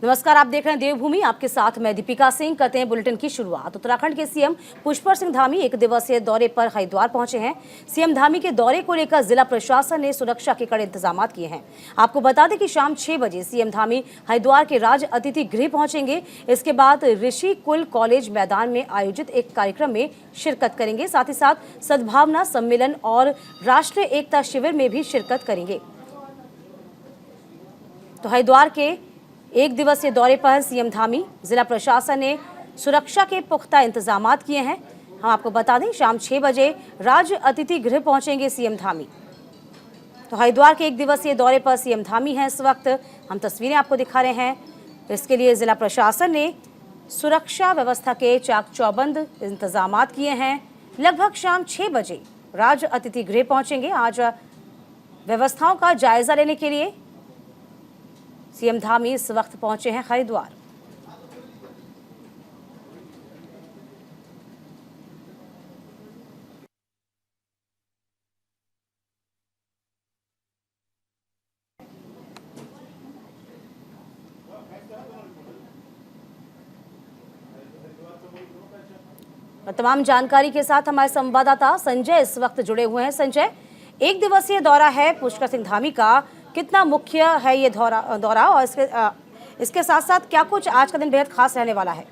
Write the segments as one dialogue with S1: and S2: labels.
S1: नमस्कार, आप देख रहे हैं देवभूमि। आपके साथ मैं दीपिका सिंह। करते हैं बुलेटिन की शुरुआत। उत्तराखंड के सीएम पुष्कर सिंह धामी एक दिवसीय दौरे पर हरिद्वार पहुंचे हैं। सीएम धामी के दौरे को लेकर जिला प्रशासन ने सुरक्षा के कड़े इंतजाम किए हैं। आपको बता दें कि शाम 6 बजे सीएम धामी हरिद्वार के राज अतिथि गृह पहुंचेंगे। इसके बाद ऋषि कुल कॉलेज मैदान में आयोजित एक कार्यक्रम में शिरकत करेंगे। साथ ही साथ सद्भावना सम्मेलन और राष्ट्रीय एकता शिविर में भी शिरकत करेंगे। तो हरिद्वार के एक दिवसीय दौरे पर सीएम धामी, जिला प्रशासन ने सुरक्षा के पुख्ता इंतजाम किए हैं। हम आपको बता दें, शाम 6 बजे राज अतिथि गृह पहुंचेंगे सीएम धामी। तो हरिद्वार के एक दिवसीय दौरे पर सीएम धामी हैं। इस वक्त हम तस्वीरें आपको दिखा रहे हैं। इसके लिए जिला प्रशासन ने सुरक्षा व्यवस्था के चाक चौबंद इंतजाम किए हैं। लगभग शाम 6 बजे राज अतिथि गृह पहुंचेंगे। आज व्यवस्थाओं का जायजा लेने के लिए सीएम धामी इस वक्त पहुंचे हैं हरिद्वार। तमाम जानकारी के साथ हमारे संवाददाता संजय इस वक्त जुड़े हुए हैं। संजय, एक दिवसीय दौरा है पुष्कर सिंह धामी का, कितना मुख्य है ये दौरा और इसके साथ साथ क्या कुछ आज का दिन बेहद खास रहने वाला है?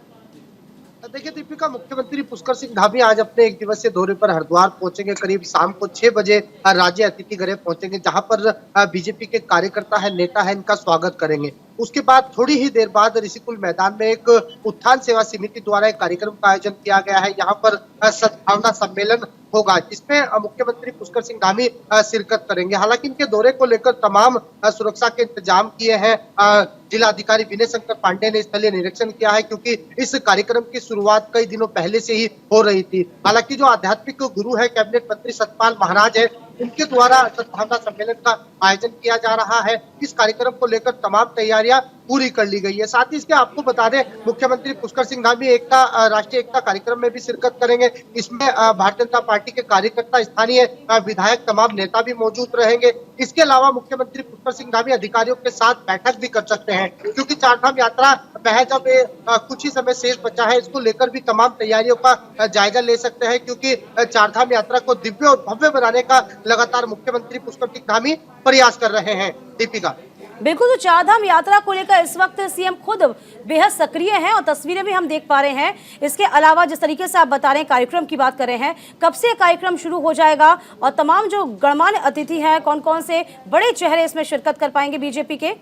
S2: देखिए दीपिका, मुख्यमंत्री पुष्कर सिंह धामी आज अपने एक दिवसीय दौरे पर हरिद्वार पहुंचेंगे। करीब शाम को 6 बजे राज्य अतिथि गृह पहुंचेंगे, जहां पर बीजेपी के कार्यकर्ता है, नेता है, इनका स्वागत करेंगे। उसके बाद थोड़ी ही देर बाद ऋषिकुल मैदान में एक उत्थान सेवा समिति द्वारा एक कार्यक्रम का आयोजन किया गया है। यहाँ पर सद्भावना सम्मेलन होगा, जिसमें मुख्यमंत्री पुष्कर सिंह धामी शिरकत करेंगे। हालांकि इनके दौरे को लेकर तमाम सुरक्षा के इंतजाम किए हैं। जिला अधिकारी विनय शंकर पांडे ने स्थलीय निरीक्षण किया है, क्योंकि इस कार्यक्रम की शुरुआत कई दिनों पहले से ही हो रही थी। हालांकि जो आध्यात्मिक गुरु है, कैबिनेट मंत्री सतपाल महाराज है, उनके द्वारा सद्भावना सम्मेलन का आयोजन किया जा रहा है। इस कार्यक्रम को लेकर तमाम तैयारियां पूरी कर ली गई है। साथ ही इसके आपको बता दें, मुख्यमंत्री पुष्कर सिंह धामी राष्ट्रीय एकता कार्यक्रम में भी शिरकत करेंगे। इसमें भारतीय जनता पार्टी के कार्यकर्ता, स्थानीय विधायक, तमाम नेता भी मौजूद रहेंगे। इसके अलावा मुख्यमंत्री पुष्कर सिंह धामी अधिकारियों के साथ बैठक भी कर सकते हैं, क्योंकि चारधाम यात्रा महज अब कुछ ही समय शेष बचा है। इसको लेकर भी तमाम तैयारियों का जायजा ले सकते हैं, क्योंकि चारधाम यात्रा को दिव्य और भव्य बनाने का लगातार मुख्यमंत्री पुष्कर सिंह धामी प्रयास कर रहे हैं। दीपिका,
S1: बिल्कुल, तो चारधाम यात्रा को लेकर इस वक्त सीएम खुद बेहद सक्रिय हैं और तस्वीरें भी हम देख पा रहे हैं। इसके अलावा जिस तरीके से आप बता रहे हैं, कार्यक्रम की बात कर रहे हैं, कब से कार्यक्रम शुरू हो जाएगा और तमाम जो गणमान्य अतिथि हैं, कौन कौन से बड़े चेहरे इसमें शिरकत कर पाएंगे बीजेपी के?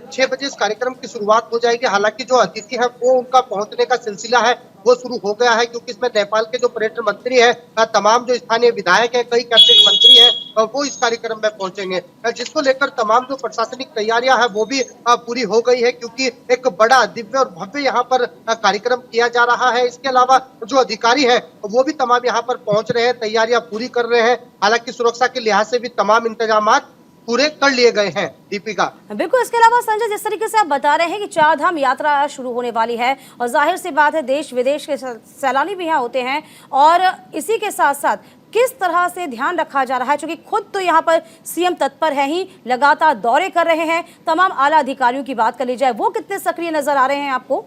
S2: 6 बजे इस कार्यक्रम की शुरुआत हो जाएगी। हालांकि जो अतिथि है वो उनका पहुंचने का सिलसिला है वो शुरू हो गया है, क्योंकि इसमें नेपाल के जो पर्यटन मंत्री है, तमाम जो स्थानीय विधायक है, कई कैबिनेट मंत्री है, वो इस कार्यक्रम में पहुंचेंगे, जिसको लेकर तमाम जो प्रशासनिक तैयारियां है वो भी पूरी हो गई है, क्योंकि एक बड़ा दिव्य और भव्य यहाँ पर कार्यक्रम किया जा रहा है। इसके अलावा जो अधिकारी है वो भी तमाम यहाँ पर पहुंच रहे हैं, तैयारियां पूरी कर रहे हैं। हालांकि सुरक्षा के लिहाज से भी तमाम इंतजाम पूरे कर लिए गए हैं। दीपिका,
S1: बिल्कुल। इसके अलावा संजय, जिस तरीके से आप बता रहे हैं कि चारधाम यात्रा शुरू होने वाली है और जाहिर सी बात है देश विदेश के सैलानी भी यहाँ होते हैं, और इसी के साथ साथ किस तरह से ध्यान रखा जा रहा है, क्योंकि खुद तो यहाँ पर सीएम तत्पर है ही, लगातार दौरे कर रहे हैं। तमाम आला अधिकारियों की बात कर ली जाए, वो कितने सक्रिय नजर आ रहे हैं आपको?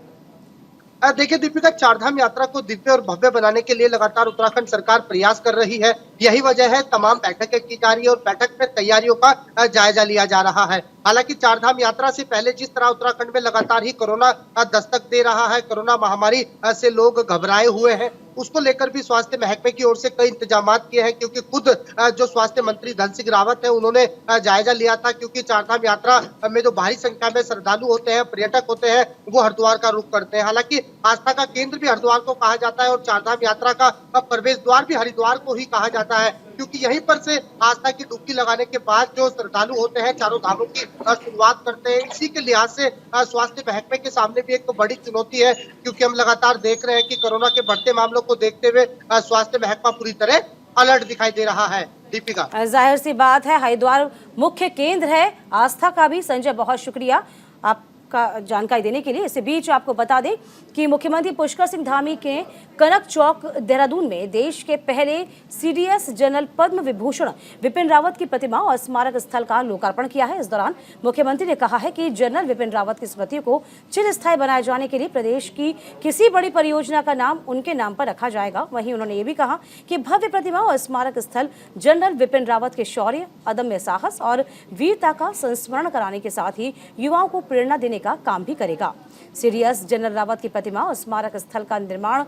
S2: देखिए दीपिका, चारधाम यात्रा को दिव्य और भव्य बनाने के लिए लगातार उत्तराखंड सरकार प्रयास कर रही है। यही वजह है तमाम बैठकें की जा रही है और बैठक में तैयारियों का जायजा लिया जा रहा है। हालांकि चारधाम यात्रा से पहले जिस तरह उत्तराखंड में लगातार ही कोरोना दस्तक दे रहा है, कोरोना महामारी से लोग घबराए हुए हैं, उसको लेकर भी स्वास्थ्य महकमे की ओर से कई इंतजाम किए हैं। क्योंकि खुद जो स्वास्थ्य मंत्री धन सिंह रावत है, उन्होंने जायजा लिया था, क्योंकि चारधाम यात्रा में जो भारी संख्या में श्रद्धालु होते हैं, पर्यटक होते हैं, वो हरिद्वार का रुख करते हैं। हालांकि आस्था का केंद्र भी हरिद्वार को कहा जाता है और चारधाम यात्रा का प्रवेश द्वार भी हरिद्वार को ही कहा जाता है, क्योंकि यहीं पर से आस्था की डुबकी लगाने के बाद जो श्रद्धालु होते हैं चारों धामों की शुरुआत करते हैं। इसी के लिहाज से स्वास्थ्य महकमे के सामने भी एक बड़ी चुनौती है, क्योंकि हम लगातार देख रहे हैं कि कोरोना के बढ़ते मामलों को देखते हुए स्वास्थ्य महकमा पूरी तरह अलर्ट दिखाई दे रहा है। दीपिका,
S1: जाहिर सी बात है हरिद्वार मुख्य केंद्र है आस्था का भी। संजय, बहुत शुक्रिया, आप का जानकारी देने के लिए। इसी बीच आपको बता दें कि मुख्यमंत्री पुष्कर सिंह धामी के कनक चौक देहरादून में देश के पहले सीडीएस जनरल पद्म विभूषण विपिन रावत की प्रतिमा और स्मारक स्थल का लोकार्पण किया है। इस दौरान मुख्यमंत्री ने कहा है कि जनरल विपिन रावत की स्मृति को चिरस्थायी बनाए जाने के लिए प्रदेश की किसी बड़ी परियोजना का नाम उनके नाम पर रखा जाएगा। वहीं उन्होंने ये भी कहा कि भव्य प्रतिमा और स्मारक स्थल जनरल विपिन रावत के शौर्य, अदम्य साहस और वीरता का संस्मरण कराने के साथ ही युवाओं को प्रेरणा देने का काम भी करेगा। सीडीएस जनरल रावत की प्रतिमा और स्मारक स्थल का निर्माण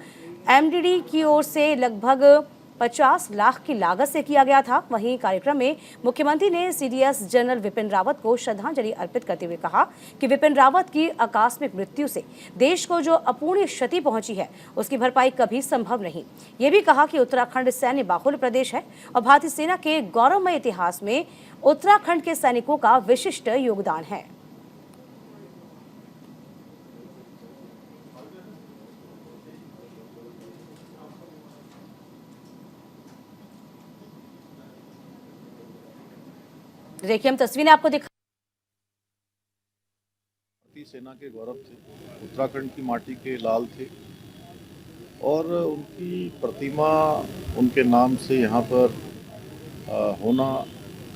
S1: एमडीडी की ओर से लगभग 50 लाख की लागत से किया गया था। वहीं कार्यक्रम में मुख्यमंत्री ने सीडीएस जनरल विपिन रावत को श्रद्धांजलि अर्पित करते हुए कहा कि विपिन रावत की आकस्मिक मृत्यु से देश को जो अपूर्णीय क्षति पहुंची है उसकी भरपाई कभी संभव नहीं। ये भी कहा कि उत्तराखंड सैन्य बाहुल्य प्रदेश है और भारतीय सेना के गौरवमय इतिहास में उत्तराखंड के सैनिकों का विशिष्ट योगदान है। देखिए हम तस्वीरें आपको दिखा।
S3: भारतीय सेना के गौरव थे, उत्तराखंड की माटी के लाल थे और उनकी प्रतिमा उनके नाम से यहाँ पर होना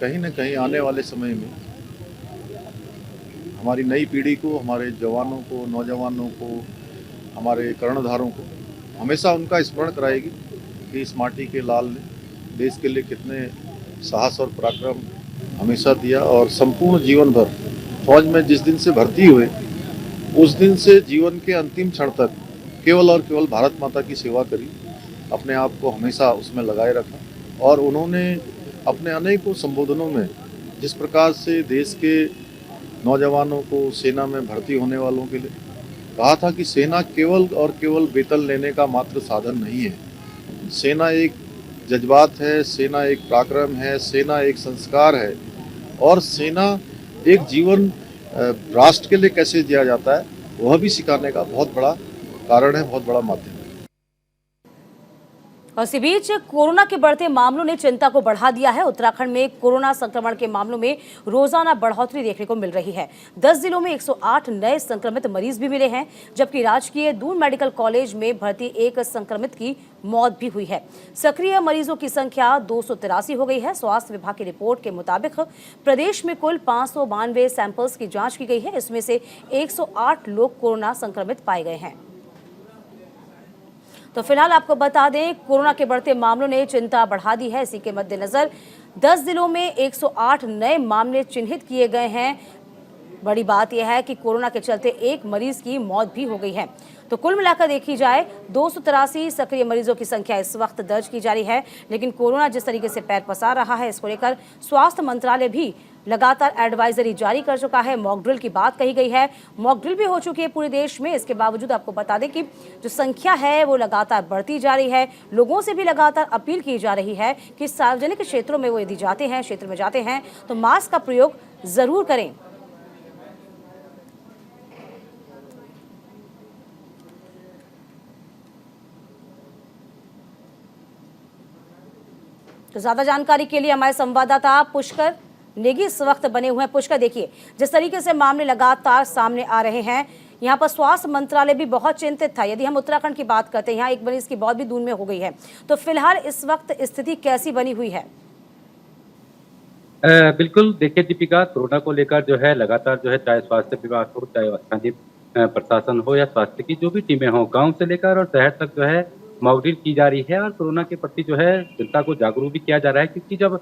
S3: कहीं न कहीं आने वाले समय में हमारी नई पीढ़ी को, हमारे जवानों को, नौजवानों को, हमारे कर्णधारों को हमेशा उनका स्मरण कराएगी कि इस माटी के लाल ने देश के लिए कितने साहस और पराक्रम हमेशा दिया और संपूर्ण जीवन भर फौज में जिस दिन से भर्ती हुए उस दिन से जीवन के अंतिम क्षण तक केवल और केवल भारत माता की सेवा करी, अपने आप को हमेशा उसमें लगाए रखा। और उन्होंने अपने अनेकों संबोधनों में जिस प्रकार से देश के नौजवानों को, सेना में भर्ती होने वालों के लिए कहा था कि सेना केवल और केवल वेतन लेने का मात्र साधन नहीं है, सेना एक जज्बात है, सेना एक पराक्रम है, सेना एक संस्कार है और सेना एक जीवन राष्ट्र के लिए कैसे जिया जाता है वह भी सिखाने का बहुत बड़ा कारण है, बहुत बड़ा माध्यम है।
S1: और इसी बीच कोरोना के बढ़ते मामलों ने चिंता को बढ़ा दिया है। उत्तराखंड में कोरोना संक्रमण के मामलों में रोजाना बढ़ोतरी देखने को मिल रही है। 10 जिलों में 108 नए संक्रमित मरीज भी मिले हैं, जबकि राजकीय दून मेडिकल कॉलेज में भर्ती एक संक्रमित की मौत भी हुई है। सक्रिय मरीजों की संख्या 283 हो गई है। स्वास्थ्य विभाग की रिपोर्ट के मुताबिक प्रदेश में कुल 592 सैंपल्स की जाँच की गई है। इसमें से 108 लोग कोरोना संक्रमित पाए गए हैं। तो फिलहाल आपको बता दें, कोरोना के बढ़ते मामलों ने चिंता बढ़ा दी है। इसी के मद्देनजर 10 जिलों में 108 नए मामले चिन्हित किए गए हैं। बड़ी बात यह है कि कोरोना के चलते एक मरीज की मौत भी हो गई है। तो कुल मिलाकर देखी जाए 283 सक्रिय मरीजों की संख्या इस वक्त दर्ज की जा रही है। लेकिन कोरोना जिस तरीके से पैर पसार रहा है, इसको लेकर स्वास्थ्य मंत्रालय भी लगातार एडवाइजरी जारी कर चुका है। मॉक ड्रिल की बात कही गई है, मॉक ड्रिल भी हो चुकी है पूरे देश में। इसके बावजूद आपको बता दें कि जो संख्या है वो लगातार बढ़ती जा रही है। लोगों से भी लगातार अपील की जा रही है कि सार्वजनिक क्षेत्रों में वो यदि जाते हैं, क्षेत्र में जाते हैं, तो मास्क का प्रयोग जरूर करें। तो ज्यादा जानकारी के लिए हमारे संवाददाता पुष्कर नेगी इस वक्त बने हुए हैं। पुष्कर, देखिए जिस तरीके से मामले लगातार सामने आ रहे हैं, यहाँ पर स्वास्थ्य मंत्रालय भी बहुत चिंतित था। यदि हम उत्तराखंड की बात करते हैं, यहाँ एक मरीज की मौत भी दून में हो गई है, तो फिलहाल इस वक्त स्थिति कैसी बनी हुई है?
S4: बिल्कुल, देखिए दीपिका, कोरोना को लेकर जो है लगातार जो है चाहे स्वास्थ्य विभाग हो, चाहे स्थानीय प्रशासन हो या स्वास्थ्य की जो भी टीमें हों, गाँव से लेकर और शहर तक जो है मॉक ड्रिल की जा रही है और कोरोना के प्रति जो है जनता को जागरूक भी किया जा रहा है। क्योंकि जब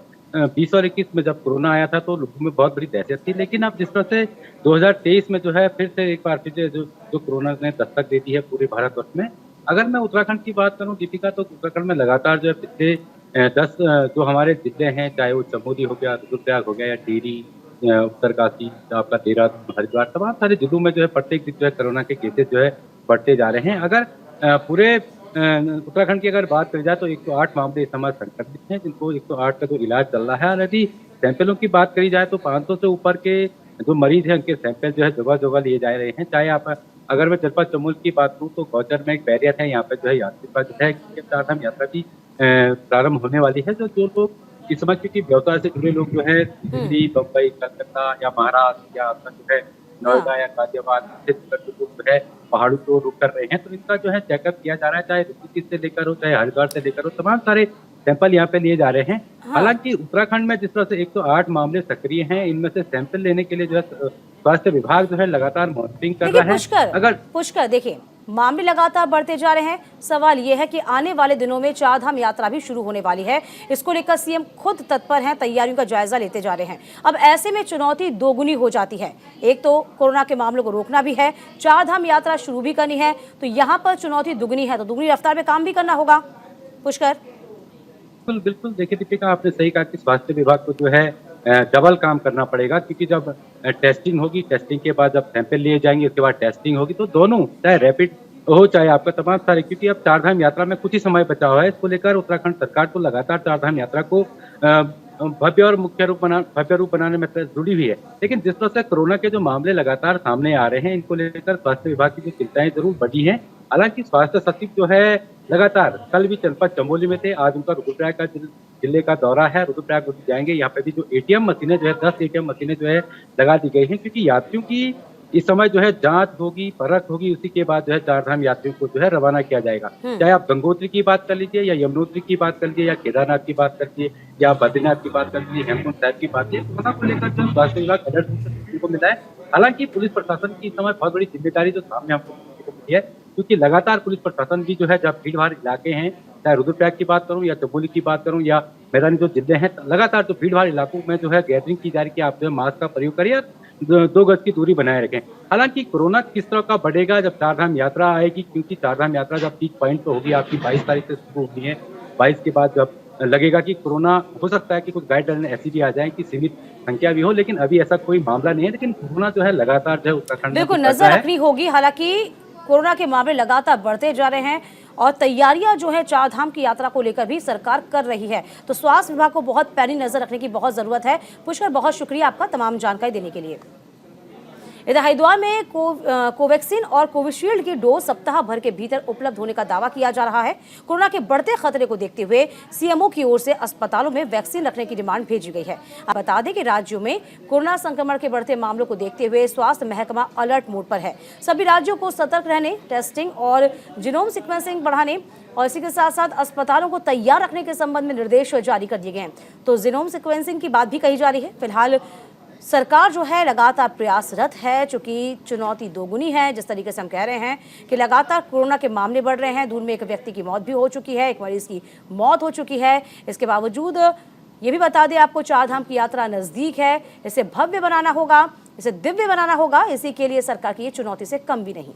S4: 20 और 21 में जब कोरोना आया था तो लोगों में बहुत बड़ी दहशत थी, लेकिन अब जिस तरह से 2023 में जो है फिर से एक बार फिर जो कोरोना ने दस्तक दे दी है पूरे भारतवर्ष में। अगर मैं उत्तराखंड की बात करूं दीपिका, तो उत्तराखंड में लगातार जो है पिछले 10 जो हमारे जिले हैं, चाहे वो चमोली हो गया, रुद्रप्रयाग हो गया या टिहरी, उत्तरकाशी, आपका देहरादून, हरिद्वार, तमाम सारे जिलों में जो है प्रत्येक दिन जो है कोरोना के केसेज जो है बढ़ते जा रहे हैं। अगर पूरे उत्तराखंड की अगर बात करी जाए तो 108 मामले इस समय संक्रमित हैं, जिनको 108 का जो इलाज चल रहा है। और यदि सैंपलों की बात करी जाए तो 500 से ऊपर के जो मरीज हैं उनके सैंपल जो है जगह जगह लिए जा रहे हैं। चाहे आप अगर मैं जनपद चमोली की बात करूँ तो गौचर में एक बैरियर है, यहाँ पे जो है यात्री का जो है इसके साथ हम यात्रा भी प्रारंभ होने वाली है। जो लोग इस समय क्योंकि व्यवसाय से जुड़े लोग जो है दिल्ली, बम्बई, कलकत्ता या महाराष्ट्र या आपका जो है नोएडा या गाजियाबाद से जो है पहाड़ों को रुक कर रहे हैं, तो इनका जो है चेकअप किया जा रहा है, चाहे ऋषिकेश से लेकर हो, चाहे हरिद्वार से लेकर हो, तमाम सारे सैंपल यहाँ पे लिए जा रहे हैं। हालांकि उत्तराखंड में जिस तरह से 108 मामले सक्रिय हैं, इनमें से सैंपल लेने के लिए जो है स्वास्थ्य विभाग जो है लगातार मॉनिटरिंग कर रहा है।
S1: पुष्कर देखिए, मामले लगातार बढ़ते जा रहे हैं। सवाल यह है कि आने वाले दिनों में चारधाम यात्रा भी शुरू होने वाली है। इसको लेकर सीएम खुद तत्पर हैं, तैयारियों का जायजा लेते जा रहे हैं। अब ऐसे में चुनौती दोगुनी हो जाती है। एक तो कोरोना के मामलों को रोकना भी है, चारधाम यात्रा शुरू भी करनी है, तो यहाँ पर चुनौती दुगनी है, तो दुगनी रफ्तार में काम भी करना होगा। पुष्कर
S4: बिल्कुल बिल्कुल, देखिए दीपिका, आपने सही कहा कि स्वास्थ्य विभाग को जो है डबल काम करना पड़ेगा, क्योंकि जब टेस्टिंग होगी, टेस्टिंग के बाद जब सैंपल लिए जाएंगे, उसके बाद टेस्टिंग होगी, तो दोनों चाहे रैपिड हो चाहे आपका तमाम सारे, क्योंकि अब चारधाम यात्रा में कुछ ही समय बचा हुआ है। इसको लेकर उत्तराखंड सरकार तो लगातार चारधाम यात्रा को भव्य और मुख्य भव्य रूप बनाने में जुड़ी हुई है। लेकिन जिस तरह से कोरोना के जो मामले लगातार सामने आ रहे हैं, इनको लेकर स्वास्थ्य विभाग की जो चिंताएं जरूर बढ़ी हैं। हालांकि स्वास्थ्य सचिव जो है लगातार कल भी जनपद चमोली में थे, आज उनका रुद्रप्रयाग का जिले का दौरा है, रुद्रप्रयाग जाएंगे। यहाँ पे भी जो एटीएम मशीनें जो है 10 एटीएम मशीनें जो है लगा दी गई हैं, क्योंकि यात्रियों की इस समय जो है जांच होगी, परख होगी, उसी के बाद जो है चारधाम यात्रियों को जो है रवाना किया जाएगा। चाहे आप गंगोत्री की बात कर लीजिए, या यमुनोत्री की बात कर लीजिए, या केदारनाथ की बात कर लीजिए, या बद्रीनाथ की बात कर लीजिए, हेमकुंड साहिब की बात कीजिए, कोरोना को लेकर जो स्वास्थ्य विभाग अलर्ट को मिला है। हालांकि पुलिस प्रशासन की इस समय बहुत बड़ी जिम्मेदारी जो सामने हमको मिली है, क्योंकि लगातार पुलिस प्रशासन भी जो है, जब भीड़ भाड़ इलाके हैं, चाहे रुद्रप्रयाग की बात करूं या चमोली की बात करूं या मैदानी जो जिले हैं, लगातार जो भीड़ भाड़ इलाकों में जो है गैदरिंग की जा रही है कि आप जो है मास्क का प्रयोग करिए, 2 गज की दूरी बनाए रखें। हालांकि कोरोना किस तरह का बढ़ेगा जब चारधाम यात्रा आएगी, क्योंकि चारधाम यात्रा जब पीक पॉइंट पे होगी, आपकी 22 तारीख से शुरू होनी है। 22 के बाद जब लगेगा कि कोरोना, हो सकता है कि कुछ गाइडलाइन ऐसी भी आ जाए कि सीमित संख्या भी हो, लेकिन अभी ऐसा कोई मामला नहीं है। लेकिन कोरोना जो है लगातार जो है उत्तराखंड में
S1: बिल्कुल नजर रखनी होगी। हालांकि कोरोना के मामले लगातार बढ़ते जा रहे हैं और तैयारियां जो है चारधाम की यात्रा को लेकर भी सरकार कर रही है, तो स्वास्थ्य विभाग को बहुत पैनी नजर रखने की बहुत जरूरत है। पुष्कर, बहुत शुक्रिया आपका तमाम जानकारी देने के लिए। इधर हरिद्वार में कोवैक्सीन और कोविशील्ड की डोज सप्ताह भर के भीतर उपलब्ध होने का दावा किया जा रहा है। कोरोना के बढ़ते खतरे को देखते हुए सीएमओ की ओर से अस्पतालों में वैक्सीन रखने की डिमांड भेजी गई है। आप बता दें कि राज्यों में कोरोना संक्रमण के बढ़ते मामलों को देखते हुए स्वास्थ्य महकमा अलर्ट मोड पर है। सभी राज्यों को सतर्क रहने, टेस्टिंग और जीनोम सीक्वेंसिंग बढ़ाने और इसी के साथ साथ अस्पतालों को तैयार रखने के संबंध में निर्देश जारी कर दिए गए हैं। तो जीनोम सीक्वेंसिंग की बात भी कही जा रही है। फिलहाल सरकार जो है लगातार प्रयासरत है, चूंकि चुनौती दोगुनी है। जिस तरीके से हम कह रहे हैं कि लगातार कोरोना के मामले बढ़ रहे हैं, दूर में एक व्यक्ति की मौत भी हो चुकी है, एक मरीज की मौत हो चुकी है। इसके बावजूद ये भी बता दें आपको, चारधाम की यात्रा नजदीक है, इसे भव्य बनाना होगा, इसे दिव्य बनाना होगा। इसी के लिए सरकार की ये चुनौती से कम भी नहीं।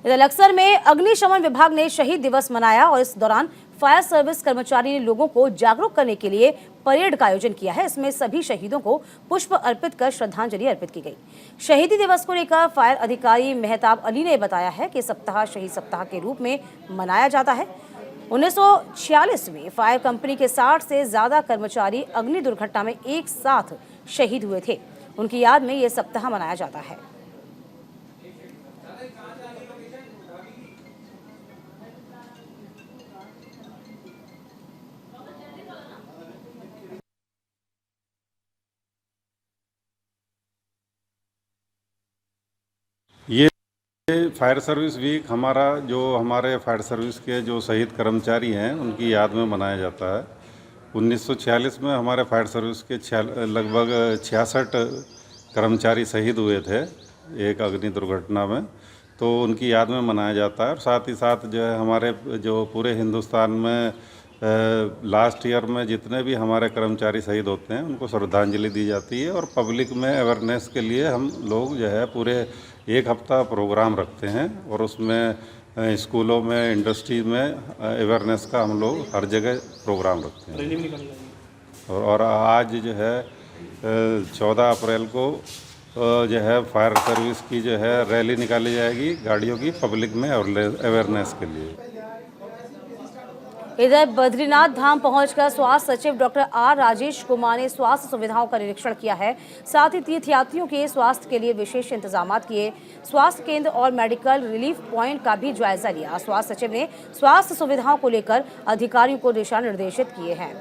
S1: इधर लक्सर में अग्निशमन विभाग ने शहीद दिवस मनाया और इस दौरान फायर सर्विस कर्मचारी ने लोगों को जागरूक करने के लिए परेड का आयोजन किया है। इसमें सभी शहीदों को पुष्प अर्पित कर श्रद्धांजलि अर्पित की गई। शहीदी दिवस को लेकर फायर अधिकारी मेहताब अली ने बताया है कि सप्ताह शहीद सप्ताह के रूप में मनाया जाता है। 1946 में फायर कंपनी के 60 से ज्यादा कर्मचारी अग्नि दुर्घटना में एक साथ शहीद हुए थे। उनकी याद में ये सप्ताह मनाया जाता है।
S5: ये फायर सर्विस वीक हमारे फायर सर्विस के जो शहीद कर्मचारी हैं उनकी याद में मनाया जाता है। 1946 में हमारे फायर सर्विस के लगभग 66 कर्मचारी शहीद हुए थे एक अग्नि दुर्घटना में, तो उनकी याद में मनाया जाता है। और साथ ही साथ जो है हमारे जो पूरे हिंदुस्तान में लास्ट ईयर में जितने भी हमारे कर्मचारी शहीद होते हैं उनको श्रद्धांजलि दी जाती है। और पब्लिक में अवेयरनेस के लिए हम लोग जो है पूरे एक हफ्ता प्रोग्राम रखते हैं और उसमें स्कूलों में, इंडस्ट्री में अवेयरनेस का हम लोग हर जगह प्रोग्राम रखते हैं। और आज जो है 14 अप्रैल को जो है फायर सर्विस की जो है रैली निकाली जाएगी गाड़ियों की, पब्लिक में अवेयरनेस के लिए।
S1: इधर बद्रीनाथ धाम पहुंचकर स्वास्थ्य सचिव डॉक्टर आर राजेश कुमार ने स्वास्थ्य सुविधाओं का निरीक्षण किया है। साथ ही तीर्थयात्रियों के स्वास्थ्य के लिए विशेष इंतजाम किए। स्वास्थ्य केंद्र और मेडिकल रिलीफ पॉइंट का भी जायजा लिया। स्वास्थ्य सचिव ने स्वास्थ्य सुविधाओं को लेकर अधिकारियों को दिशा निर्देशित किए हैं।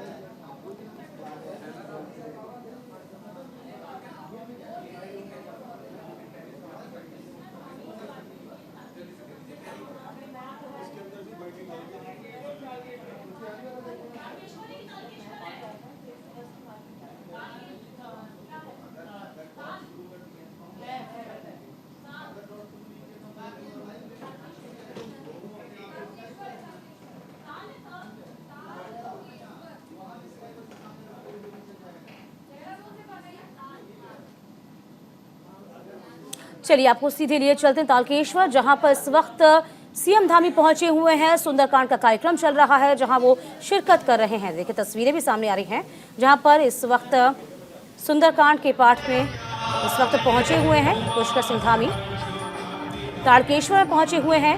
S1: चलिए आपको सीधे लिए चलते हैं तारकेश्वर, जहां पर इस वक्त सीएम धामी पहुंचे हुए हैं। सुंदरकांड का कार्यक्रम चल रहा है जहां वो शिरकत कर रहे हैं। देखिए तस्वीरें भी सामने आ रही हैं जहां पर इस वक्त सुंदरकांड के पाठ में इस वक्त पहुंचे हुए हैं पुष्कर सिंह धामी, तारकेश्वर में पहुंचे हुए हैं।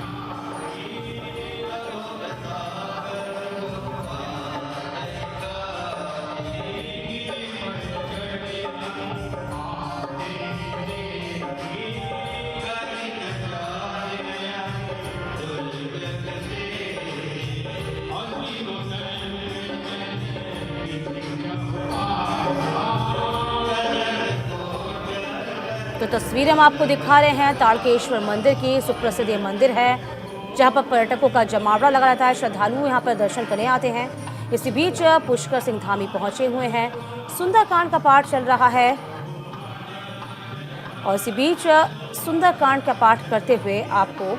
S1: तो तस्वीरें हम आपको दिखा रहे हैं तारकेश्वर मंदिर की। सुप्रसिद्ध ये मंदिर है जहां पर पर्यटकों का जमावड़ा लगा रहता है, श्रद्धालु यहां पर दर्शन करने आते हैं। इसी बीच पुष्कर सिंह धामी पहुंचे हुए हैं, सुंदरकांड का पाठ चल रहा है और इसी बीच सुंदरकांड का पाठ करते हुए आपको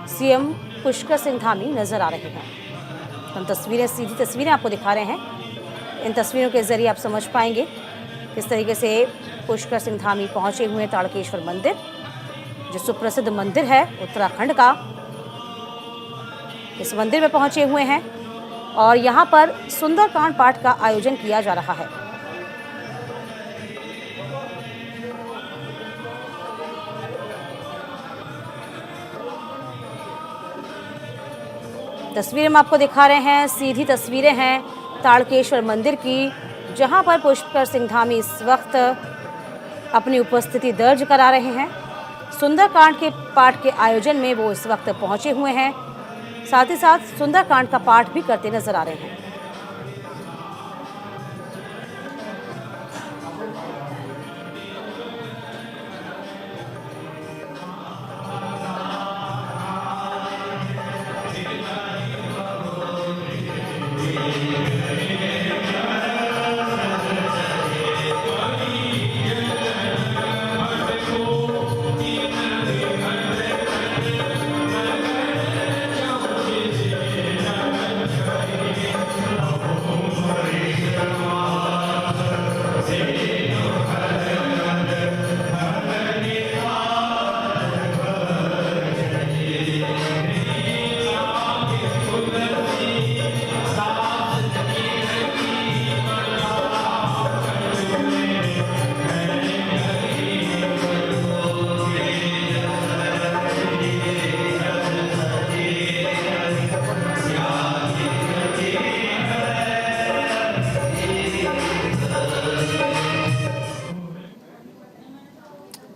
S1: सीएम पुष्कर सिंह धामी नजर आ रहे हैं। हम तस्वीरें, सीधी तस्वीरें आपको दिखा रहे हैं। इन तस्वीरों के जरिए आप समझ पाएंगे किस तरीके से पुष्कर सिंह धामी पहुंचे हुए हैं तारकेश्वर मंदिर, जो सुप्रसिद्ध मंदिर है उत्तराखंड का। इस मंदिर में पहुंचे हुए हैं और यहां पर सुंदरकांड पाठ का आयोजन किया जा रहा है। तस्वीरें हम आपको दिखा रहे हैं, सीधी तस्वीरें हैं तारकेश्वर मंदिर की, जहां पर पुष्कर सिंह धामी इस वक्त अपनी उपस्थिति दर्ज करा रहे हैं। सुंदरकांड के पाठ के आयोजन में वो इस वक्त पहुंचे हुए हैं, साथ ही साथ सुंदरकांड का पाठ भी करते नजर आ रहे हैं।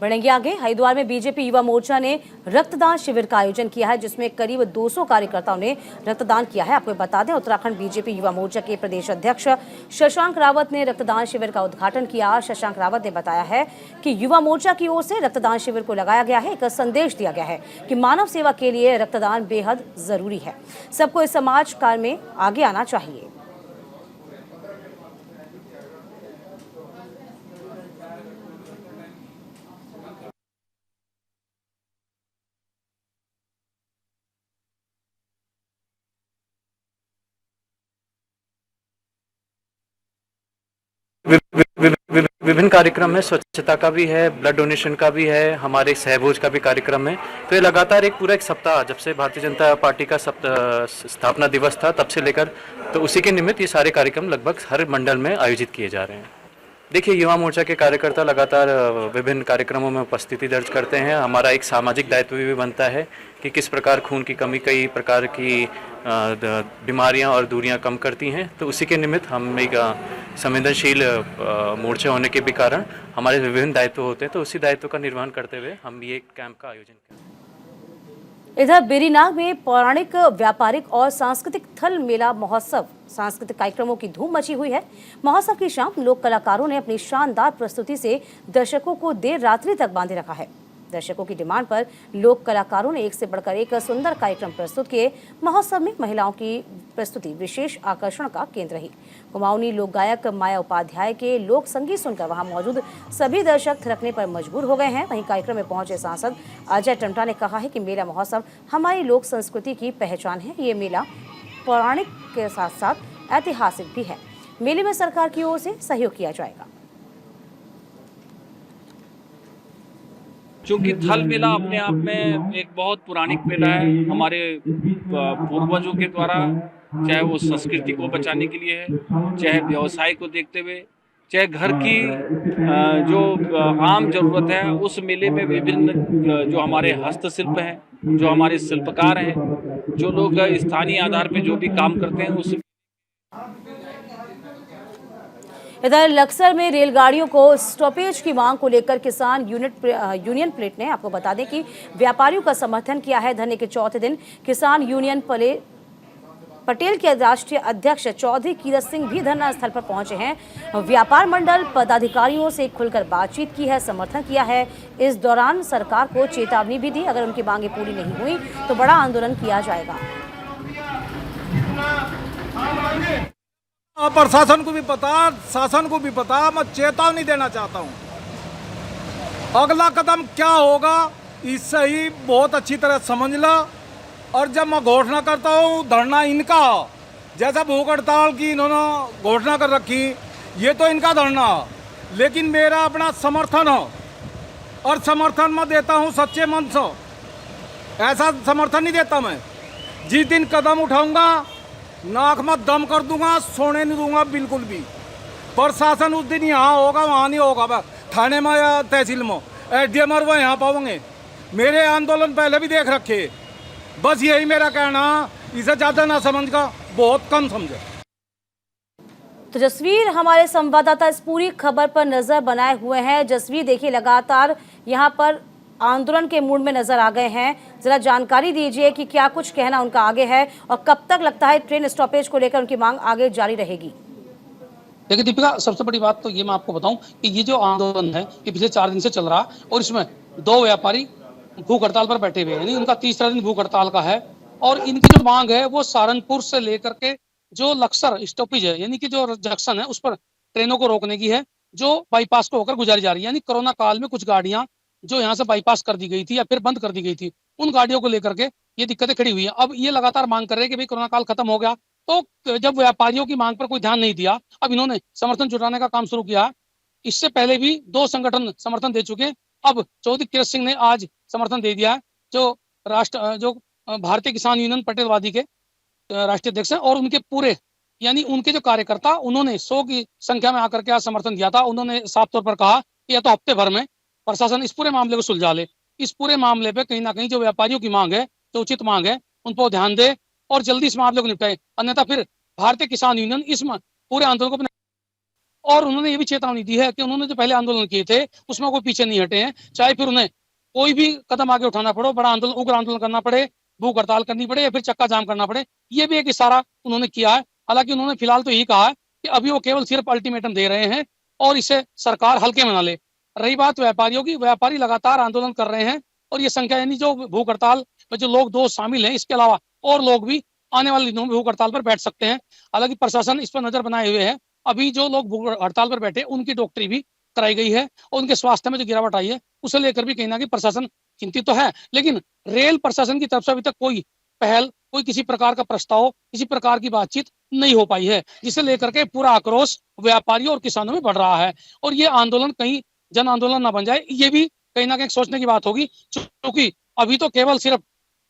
S1: बढ़ेंगे आगे। हरिद्वार में बीजेपी युवा मोर्चा ने रक्तदान शिविर का आयोजन किया है, जिसमें करीब 200 कार्यकर्ताओं ने रक्तदान किया है। आपको बता दें, उत्तराखंड बीजेपी युवा मोर्चा के प्रदेश अध्यक्ष शशांक रावत ने रक्तदान शिविर का उद्घाटन किया। शशांक रावत ने बताया है कि युवा मोर्चा की ओर से रक्तदान शिविर को लगाया गया है। एक संदेश दिया गया है कि मानव सेवा के लिए रक्तदान बेहद जरूरी है, सबको इस समाज कार्य में आगे आना चाहिए।
S6: विभिन्न कार्यक्रम है, स्वच्छता का भी है, ब्लड डोनेशन का भी है, हमारे सहभोज का भी कार्यक्रम है। तो ये लगातार पूरा एक सप्ताह, जब से भारतीय जनता पार्टी का स्थापना दिवस था तब से लेकर, तो उसी के निमित्त ये सारे कार्यक्रम लगभग हर मंडल में आयोजित किए जा रहे हैं। देखिए, युवा मोर्चा के कार्यकर्ता लगातार विभिन्न कार्यक्रमों में उपस्थिति दर्ज करते हैं। हमारा एक सामाजिक दायित्व भी बनता है कि किस प्रकार खून की कमी कई प्रकार की बीमारियां और दूरियां कम करती हैं। तो उसी के निमित्त हम एक संवेदनशील मोर्चा होने के भी कारण हमारे विभिन्न दायित्व होते हैं, तो उसी दायित्व का निर्वहन करते हुए हम ये कैंप का आयोजन करें।
S1: इधर बेरीनाग में पौराणिक, व्यापारिक और सांस्कृतिक थल मेला महोत्सव सांस्कृतिक कार्यक्रमों की धूम मची हुई है। महोत्सव की शाम लोक कलाकारों ने अपनी शानदार प्रस्तुति से दर्शकों को देर रात्रि तक बांधे रखा है। दर्शकों की डिमांड पर लोक कलाकारों ने एक से बढ़कर एक सुंदर कार्यक्रम प्रस्तुत किए। महोत्सव में महिलाओं की प्रस्तुति विशेष आकर्षण का केंद्र रही। कुमाऊनी लोक गायक माया उपाध्याय के लोक संगीत सुनकर वहां मौजूद सभी दर्शक थिरकने पर मजबूर हो गए हैं। वहीं कार्यक्रम में पहुंचे सांसद अजय टमटा ने कहा है कि मेला महोत्सव हमारी लोक संस्कृति की पहचान है। ये मेला पौराणिक के साथ साथ ऐतिहासिक भी है। मेले में सरकार की ओर से सहयोग किया जाएगा।
S7: क्योंकि थल मेला अपने आप में एक बहुत पौराणिक मेला है हमारे पूर्वजों के द्वारा, चाहे वो संस्कृति को बचाने के लिए है, चाहे व्यवसाय को देखते हुए, चाहे घर की जो आम जरूरत है, उस मेले में विभिन्न जो हमारे हस्तशिल्प हैं, जो हमारे शिल्पकार हैं, जो लोग स्थानीय आधार पे जो भी काम करते हैं उस
S1: इधर लक्सर में रेलगाड़ियों को स्टॉपेज की मांग को लेकर किसान यूनियन प्लेट ने, आपको बता दें कि व्यापारियों का समर्थन किया है। धरने के चौथे दिन किसान यूनियन पटेल के राष्ट्रीय अध्यक्ष चौधरी कीरत सिंह भी धरना स्थल पर पहुंचे हैं। व्यापार मंडल पदाधिकारियों से खुलकर बातचीत की है, समर्थन किया है। इस दौरान सरकार को चेतावनी भी दी, अगर उनकी मांगें पूरी नहीं हुई तो बड़ा आंदोलन किया जाएगा।
S8: प्रशासन को भी पता, शासन को भी पता, मैं चेतावनी देना चाहता हूं। अगला कदम क्या होगा इससे ही बहुत अच्छी तरह समझ लो। और जब मैं घोषणा करता हूं धरना इनका, जैसा भूख हड़ताल की इन्होंने घोषणा कर रखी, ये तो इनका धरना, लेकिन मेरा अपना समर्थन हो और समर्थन मैं देता हूं सच्चे मन से। ऐसा समर्थन नहीं देता मैं। जिस दिन कदम उठाऊंगा नाक में दम कर दूंगा, सोने नहीं दूंगा बिल्कुल भी। प्रशासन उस दिन यहाँ होगा, वहाँ नहीं होगा, थाने में या तहसील में एसडीएम और वो यहाँ पाओगे। मेरे आंदोलन पहले भी देख रखे। बस यही मेरा कहना, इसे ज़्यादा ना समझ का, बहुत कम समझे।
S1: तो जसवीर हमारे संवाददाता इस पूरी खबर पर नजर बनाए हुए हैं। जसवीर देखिए, लगातार यहाँ पर आंदोलन के मूड में नजर आ गए हैं। जरा जानकारी दीजिए कि क्या कुछ कहना उनका आगे है और कब तक लगता है ट्रेन स्टॉपेज को लेकर उनकी मांग आगे जारी रहेगी।
S9: देखिए दीपिका, सबसे बड़ी बात तो ये मैं आपको बताऊं कि ये जो आंदोलन है ये पिछले 4 दिन से चल रहा और इसमें 2 व्यापारी भूख हड़ताल पर बैठे हुए हैं, यानी उनका तीसरा दिन भूख हड़ताल का है। और इनकी जो मांग है वो सहारनपुर से लेकर के जो लक्सर स्टॉपेज है, यानी कि जो जंक्शन है, उस पर ट्रेनों को रोकने की है, जो बाईपास को होकर गुजारी जा रही है। यानी कोरोना काल में कुछ गाड़ियां जो यहाँ से बाईपास कर दी गई थी या फिर बंद कर दी गई थी, उन गाड़ियों को लेकर के ये दिक्कतें खड़ी हुई है। अब ये लगातार मांग कर रहे हैं कि भाई कोरोना काल खत्म हो गया, तो जब व्यापारियों की मांग पर कोई ध्यान नहीं दिया, अब इन्होंने समर्थन जुटाने का काम शुरू किया। इससे पहले भी 2 संगठन समर्थन दे चुके हैं। अब चौधरी कीरत सिंह ने आज समर्थन दे दिया है, जो भारतीय किसान यूनियन पटेलवादी के राष्ट्रीय अध्यक्ष हैं, और उनके पूरे यानी उनके जो कार्यकर्ता, उन्होंने 100 की संख्या में आकर के आज समर्थन दिया था। उन्होंने साफ तौर पर कहा कि या तो हफ्ते भर में प्रशासन इस पूरे मामले को सुलझा ले, इस पूरे मामले पे कहीं ना कहीं जो व्यापारियों की मांग है, जो उचित मांग है, उन पर ध्यान दे और जल्दी इस मामले को निपटाए, अन्यथा फिर भारतीय किसान यूनियन इस पूरे आंदोलन को। और उन्होंने ये भी चेतावनी दी है कि उन्होंने जो पहले आंदोलन किए थे उसमें कोई पीछे नहीं हटे हैं, चाहे फिर उन्हें कोई भी कदम आगे उठाना पड़े, बड़ा आंदोलन, उग्र आंदोलन करना पड़े, भूख हड़ताल करनी पड़े या फिर चक्का जाम करना पड़े। ये भी एक इशारा उन्होंने किया है। हालांकि उन्होंने फिलहाल तो यही कहा है कि अभी वो केवल सिर्फ अल्टीमेटम दे रहे हैं और इसे सरकार हल्के में ना ले। रही बात व्यापारियों की, व्यापारी लगातार आंदोलन कर रहे हैं और ये संख्या यानी जो भूख हड़ताल में जो लोग 2 शामिल हैं, इसके अलावा और लोग भी आने वाले दिनों में भूख हड़ताल पर बैठ सकते हैं। हालांकि प्रशासन इस पर नजर बनाए हुए है। अभी जो लोग भूख हड़ताल पर बैठे उनकी डॉक्टरी भी कराई गई है और उनके स्वास्थ्य में जो गिरावट आई है उसे लेकर भी कहीं ना कहीं प्रशासन चिंतित तो है। लेकिन रेल प्रशासन की तरफ से अभी तक कोई पहल, कोई किसी प्रकार का प्रस्ताव, किसी प्रकार की बातचीत नहीं हो पाई है, जिसे लेकर के पूरा आक्रोश व्यापारियों और किसानों में बढ़ रहा है। और ये आंदोलन कहीं जन आंदोलन ना बन जाए, ये भी कहीं ना कहीं सोचने की बात होगी, क्योंकि अभी तो केवल सिर्फ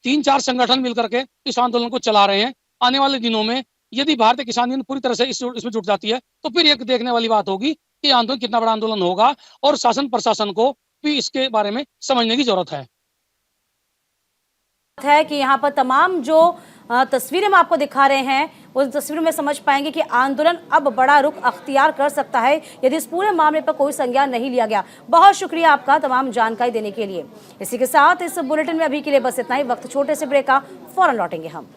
S9: 3-4 संगठन मिलकर के इस आंदोलन को चला रहे हैं। आने वाले दिनों में यदि भारतीय किसान यूनियन पूरी तरह से इसमें जुट जाती है तो फिर एक देखने वाली बात होगी कि आंदोलन कितना बड़ा आंदोलन होगा और शासन प्रशासन को भी इसके बारे में समझने की जरूरत
S1: है कि यहाँ पर तमाम जो तस्वीरें हम आपको दिखा रहे हैं उस तस्वीरों में समझ पाएंगे कि आंदोलन अब बड़ा रुख अख्तियार कर सकता है यदि इस पूरे मामले पर कोई संज्ञान नहीं लिया गया। बहुत शुक्रिया आपका तमाम जानकारी देने के लिए। इसी के साथ इस बुलेटिन में अभी के लिए बस इतना ही। वक्त छोटे से ब्रेक का, फौरन लौटेंगे हम।